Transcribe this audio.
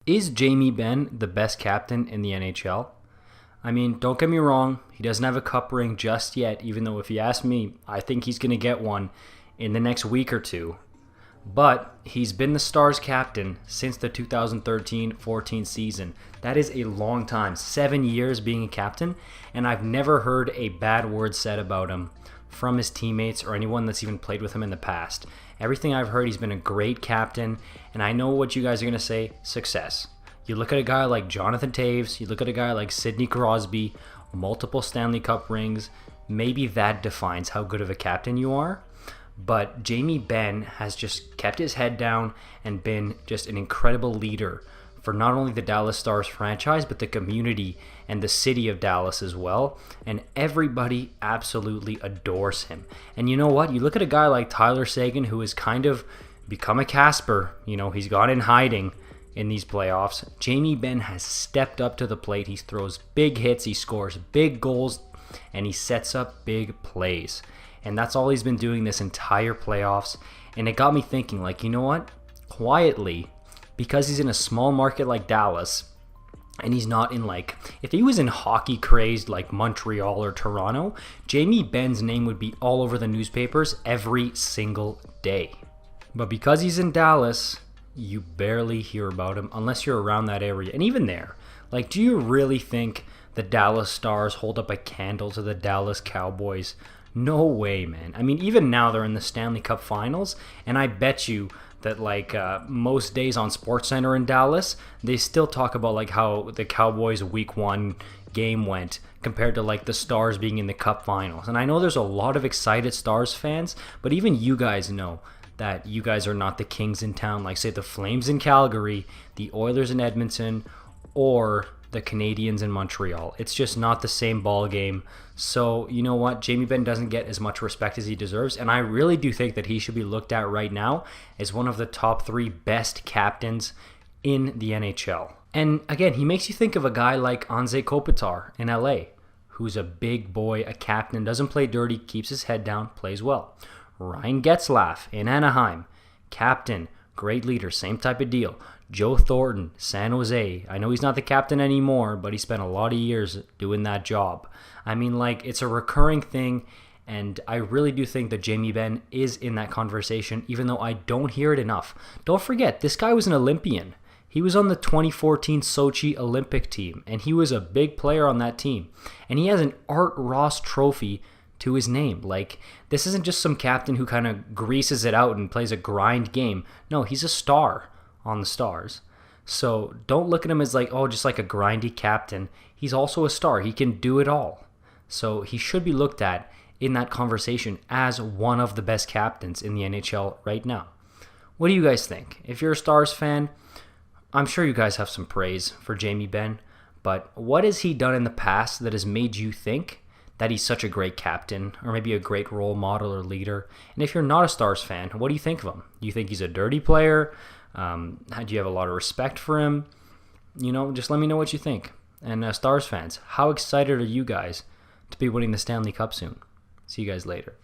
Is Jamie Benn the best captain in the NHL? I mean, don't get me wrong, he doesn't have a cup ring just yet, even though if you ask me, I think he's going to get one in the next week or two. But he's been the Stars captain since the 2013-14 season. That is a long time, 7 years being a captain, and I've never heard a bad word said about him from his teammates or anyone that's even played with him in the past. Everything I've heard, he's been a great captain, and I know what you guys are going to say, success. You look at a guy like Jonathan Toews, you look at a guy like Sidney Crosby, multiple Stanley Cup rings, maybe that defines how good of a captain you are. But Jamie Benn has just kept his head down and been just an incredible leader for not only the Dallas Stars franchise, but the community and the city of Dallas as well. And everybody absolutely adores him. And you know what? You look at a guy like Tyler Seguin, who has kind of become a Casper. You know, he's gone in hiding in these playoffs. Jamie Benn has stepped up to the plate. He throws big hits, he scores big goals, and he sets up big plays. And that's all he's been doing this entire playoffs. And it got me thinking, like, you know what? Quietly, because he's in a small market like Dallas, and he's not in, like, if he was in hockey crazed like Montreal or Toronto, Jamie Benn's name would be all over the newspapers every single day. But because he's in Dallas, you barely hear about him unless you're around that area. And even there, like, do you really think the Dallas Stars hold up a candle to the Dallas Cowboys? No way, man. I mean, even now they're in the Stanley Cup Finals, and I bet you that, like, most days on SportsCenter in Dallas, they still talk about, like, how the Cowboys Week 1 game went compared to, like, the Stars being in the Cup Finals. And I know there's a lot of excited Stars fans, but even you guys know that you guys are not the kings in town, like, say, the Flames in Calgary, the Oilers in Edmonton, or the Canadians in Montreal. It's just not the same ball game. So, you know what? Jamie Benn doesn't get as much respect as he deserves, and I really do think that he should be looked at right now as one of the top 3 best captains in the NHL. And again, he makes you think of a guy like Anze Kopitar in LA, who's a big boy, a captain, doesn't play dirty, keeps his head down, plays well. Ryan Getzlaf in Anaheim, captain, great leader, same type of deal. Joe Thornton, San Jose. I know he's not the captain anymore, but he spent a lot of years doing that job. I mean, like, it's a recurring thing, and I really do think that Jamie Benn is in that conversation, even though I don't hear it enough. Don't forget, this guy was an Olympian. He was on the 2014 Sochi Olympic team, and he was a big player on that team. And he has an Art Ross trophy to his name. Like, this isn't just some captain who kind of greases it out and plays a grind game. No, he's a star on the Stars. So don't look at him as like, oh, just like a grindy captain. He's also a star. He can do it all. So he should be looked at in that conversation as one of the best captains in the NHL right now. What do you guys think? If you're a Stars fan, I'm sure you guys have some praise for Jamie Benn, but what has he done in the past that has made you think that he's such a great captain, or maybe a great role model or leader? And if you're not a Stars fan, what do you think of him? Do you think he's a dirty player? Do you have a lot of respect for him? You know, just let me know what you think. And Stars fans, how excited are you guys to be winning the Stanley Cup soon? See you guys later.